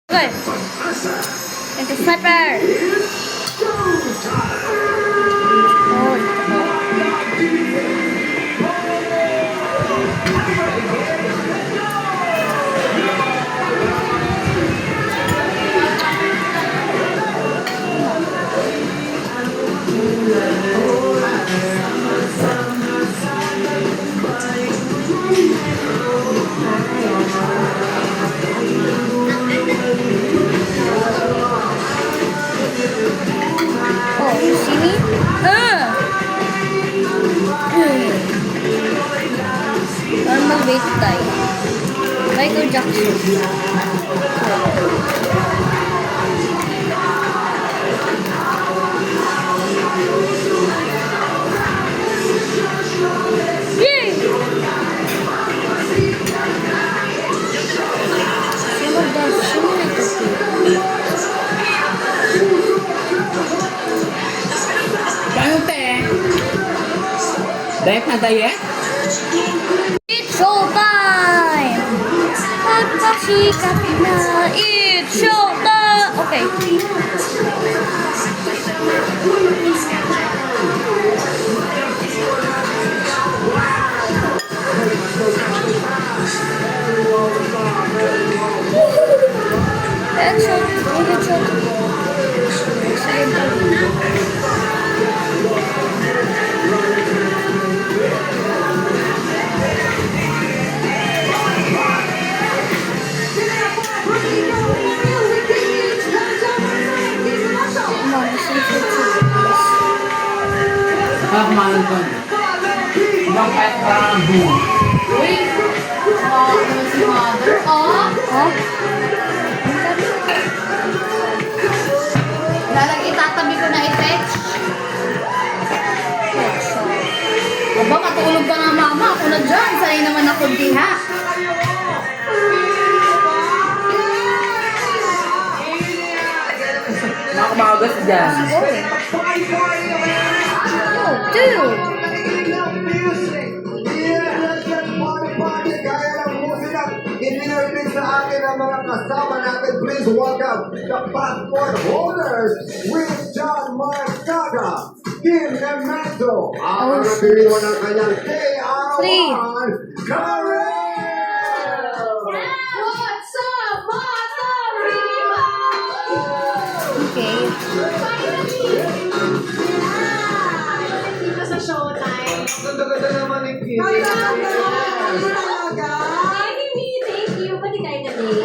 Good. It's a sniper. Oh, you see me? Normal weight tayo. Michael Jackson. Yay! Sino dance? Sino ito? Ano te? Diet na diet? It's showtime! Magpasikat na! It's showtime! Okay. Headshot! May headshot! Kumain ko. Bakit parang boom? Uy! Ano si mother? Oh! Huh? Lalagay tatabi ko na i-text. Aba, katulog ka nga mama. Ako na dyan. Sanay naman ako diha. Nakamagas dyan. Yo, dude! Inilibig sa akin ang mga kasama natin. Please welcome the passport holders with John Marcaga, Kim Nemeto, ang nagpiliwan ng kanyang KR1 Karel! What's up, Mata Riva? Okay. Dito sa showtime. Ganda-ganda naman ni Kim. Ay, hindi. Thank you. Pati kayo na din.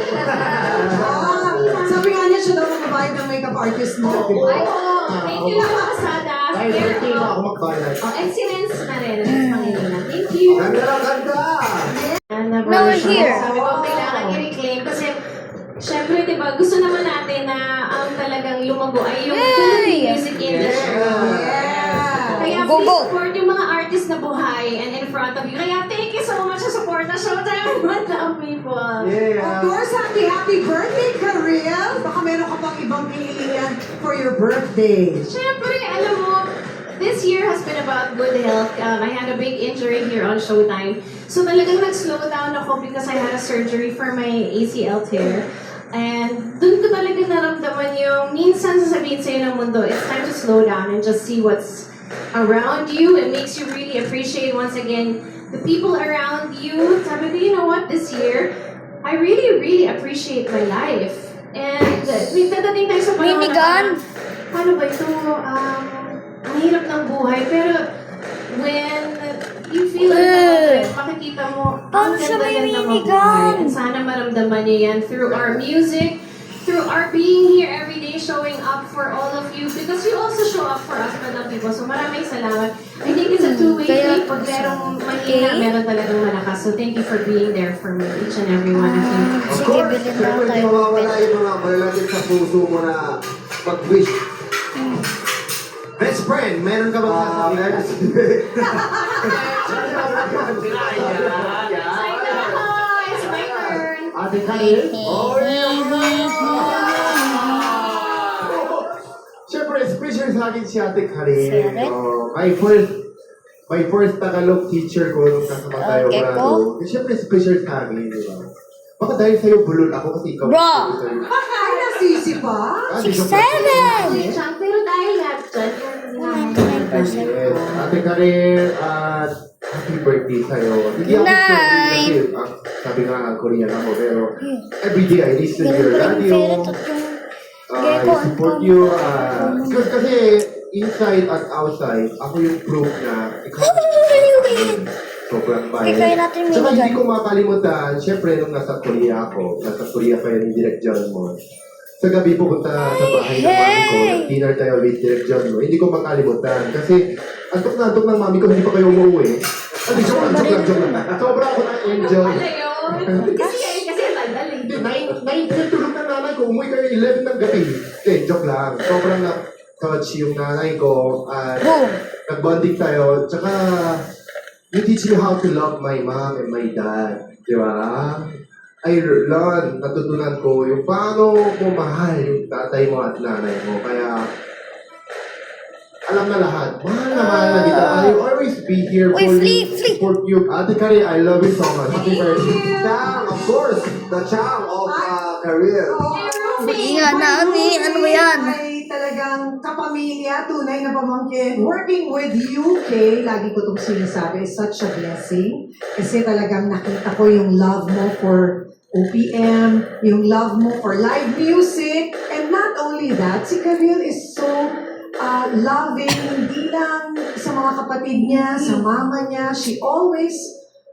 Sabi nga niya siya daw magbabayad ng makeup artist mo. Ay, thank you lang mga kasada. Dahil birthday na ako magbayad. And si Renz na rin. Panginoon. Thank you. Ganda lang, ganda! Now we're here. Sabi ko, kailangan i-reclaim kasi syempre, di ba, gusto naman natin na ang talagang lumago ay yung Philippine music industry. Kaya Go, please go. support yung mga artists na buhay and in front of you. Kaya thank you so much sa support na Showtime and Madam People. Of Yeah. course, happy birthday, Karel! Baka meron ka pang ibang pilihan for your birthday. Syempre, alam mo, this year has been about good health. I had a big injury here on Showtime. So talagang nag-slow down ako because I had a surgery for my ACL tear. And dun ko talaga naramdaman yung minsan sasabihin sa'yo ng mundo, it's time to slow down and just see what's around you. It makes you really appreciate once again the people around you. Sabi ko, you know what, this year, I really, really appreciate my life. And may dadating tayo sa panahon Minigun? na, paano ba ito, ang hirap ng buhay. Pero when you feel it, makikita mo, Paano siya may ganda-ganda minigun? mabuhay. And sana maramdaman niyo yan through our music, through our being here every day, showing up for all of you, because you also show up for us, Madam People. So maraming salamat. I think it's a two-way Kaya- street. Pag merong mahina, meron talagang malakas. So thank you for being there for me, each and every one of you. Of Sige, course, bilhin na syempre tayo. mawawala yung mga malalagit sa puso mo na mag-wish. Best friend, meron ka bang sasabihin? It's my turn. Ate Karel? Oh, Siyempre, special sa akin si Ate Karel. Correct. My first Tagalog teacher ko nung kasama tayo. Okay, grado. Siyempre, special sa akin, di ba? Baka dahil sa'yo bulol ako kasi ikaw. Bro! Ay, nasisi pa? Ah, di joke 7! lang. Pero dahil lahat dyan, Yes. Ate Karin, happy birthday sa'yo. Hindi ako sure kasi, sabi nga, Korean ako, pero everyday I listen to your radio. I support you. Kasi inside at outside, ako yung proof na ikaw sobrang bayan. Kaya natin may Tsaka hindi ganun. ko makalimutan, syempre nung nasa Korea ako, nasa Korea pa yun yung Direct John mo. Sa gabi pupunta sa bahay ng mami ko, dinner tayo with Direct John mo. Hindi ko makalimutan kasi antok na antok ng mami ko, hindi pa kayo umuwi. Joke lang. Sobra ako na-enjoy. ano yun? Kasi nagdali. Hindi, 9 tulog ng nanay ko, umuwi kayo 11 ng gabi. Joke lang. Sobrang na-touch yung nanay ko at nag-bonding tayo. Tsaka, you teach me how to love my mom and my dad. Di ba? I learned, natutunan ko yung paano mo mahal yung tatay mo at nanay mo. Kaya, alam na lahat. Mahal na kita. I will always be here for you. Support you. Ate Kari, I love you so much. Happy birthday. Chang, Of course, the charm of career. Ingat na, Ani. Ano ba yan? Ay talagang kapamilya, tunay na pamangkin. Working with UK, lagi ko itong sinasabi, is such a blessing. Kasi talagang nakita ko yung love mo for OPM, yung love mo for live music, and not only that, si Karil is so loving, hindi lang sa mga kapatid niya, sa mama niya, she always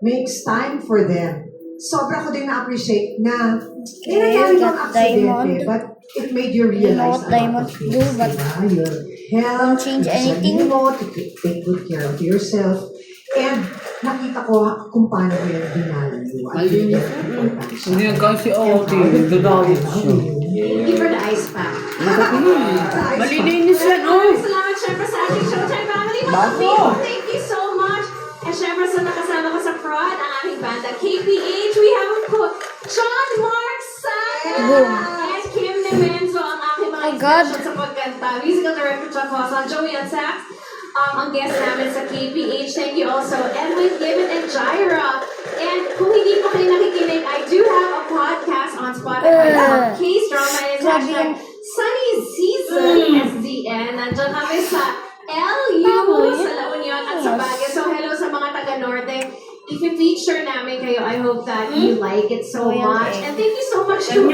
makes time for them. Sobra ko din na-appreciate na nangyari bang aksidente, but it made you realize what diamonds do, but your health, don't change yung sarili anything. mo, to take good care of yourself, and nakita ko kung paano mo yung dinalayo. Hindi kasi ako, nagdadawit siya. Thank you for the ice pack. Malilinis yan, oh! Salamat syempre sa ating Showtime family. Bago! Thank you so much. And syempre sa nakasama ko sa prod, ang aking banda KPH. We have put John Mark Saga and Kim Nemenzo, ang aking mga instructions sa pagkanta. Musical director Chuck Hosan, Joey on sax. Ang guest namin sa KPH. Thank you also, Edwin, Gibbon, and Jaira. And kung hindi pa kayo nakikinig, I do have a podcast on Spotify called Case Drama and it's hashtag Sunny Season SDN. Nandiyan kami sa LU sa La Union at sa Baguio. So hello sa mga taga-Norte. If you feature namin kayo, I hope that you like it so much. And thank you so much to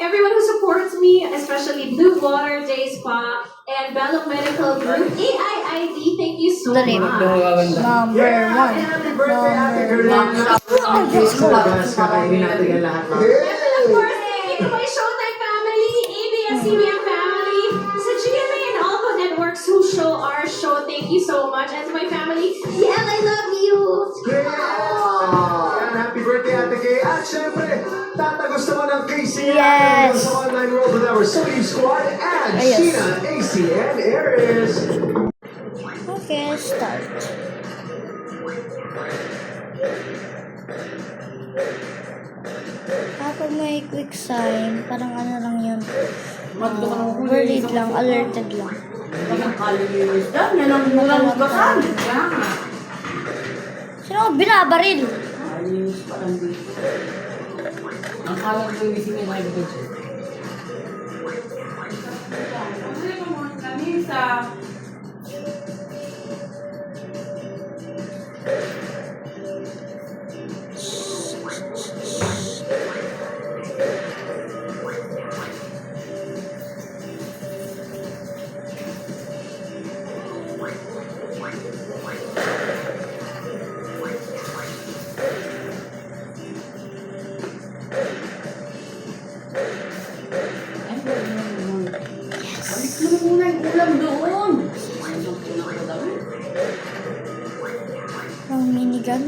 everyone who supports me, especially Blue Water, J Spa, and Belloc Medical Group, AIID. Thank you so much. Number 1. Happy birthday, Ate Karin. Kakainin natin yan lahat. And of course, thank you to my Showtime family, ABS-CBN family, sa GMA and Alco Networks who show our show. Thank you so much. And to my family, yeah, I love you. Yan, happy birthday, Ate Kay. At syempre, tatagos naman ang KCN Yes. sa online world with our Sony Squad and Yes. Sheena, AC, and Aries. Okay, start. Kapag may quick sign, parang ano lang yun. Worried lang, alerted lang. Kalilinis lang, yan ang mulang gasan. Sino ko binabaril? Kalilinis pa lang dito. Ang kalang linis niya na ito. Ano yung mga kanisa? Balik mo muna yung ulam doon. Ang minigun?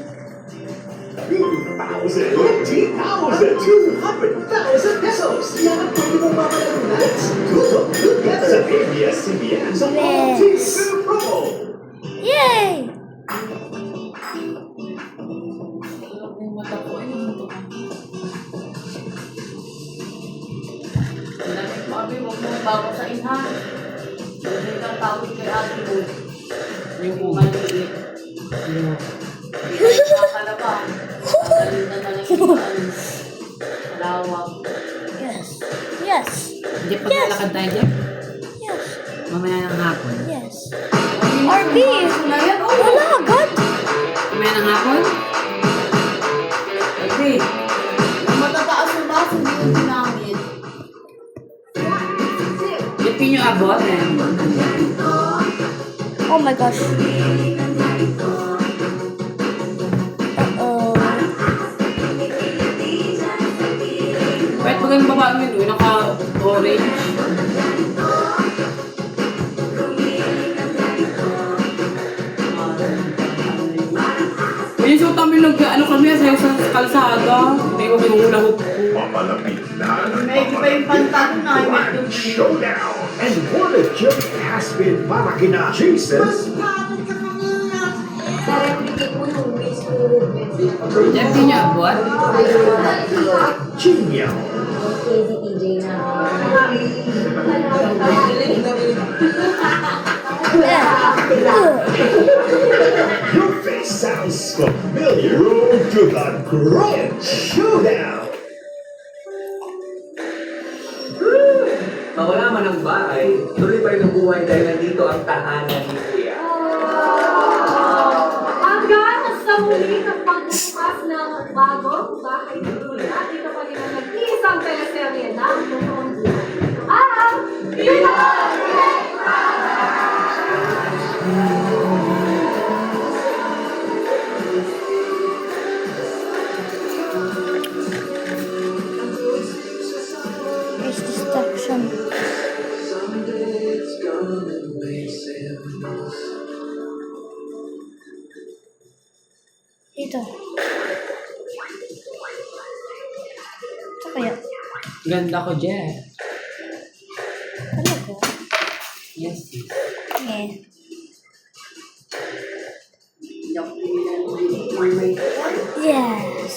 20,200,000 pesos. Yan ang pwede mong mapalagunan. Tutok together sa ABS-CBN sa Yes. promo. Yay! Yung mata ko ay nantok ako. Mami, huwag mo bago sa inha. Hindi kang tawag kay ate mo. Yung mga liit. Yung nakakalaba. Ang galing na talaga yung ano. Lawak. Yes. Yes. Hindi pa lalakad tayo dyan. Yes. Mamaya ng hapon. Yes. RB! Wala agad! Mamaya ng hapon? Okay. Matataas yung baso dito namin. Hindi nyo abot eh. Oh my gosh. Uh-oh. Kahit magandang babae mo yun, naka-orange. May suot namin ano kami sa kalsada. May hula-hoop ko. Papalapit na ang May iba yung pantalon na Grand Showdown. And what a joke has been para kina Jason. Jeff, di nyo abot? Jinyo. Your face sounds familiar. Road to the Grand Showdown. Mawala man ang bahay, tuloy pa rin ang buhay dahil nandito ang tahanan ni Kuya. Hanggang sa muli ng pagbukas ng bagong bahay ni Kuya, dito pa rin ang nag-iisang teleserye ng totoong buhay. There's distraction. Dito. Ito kaya? Ganda ko, Jeff. Talaga? Yes, sis. Eh. Yes.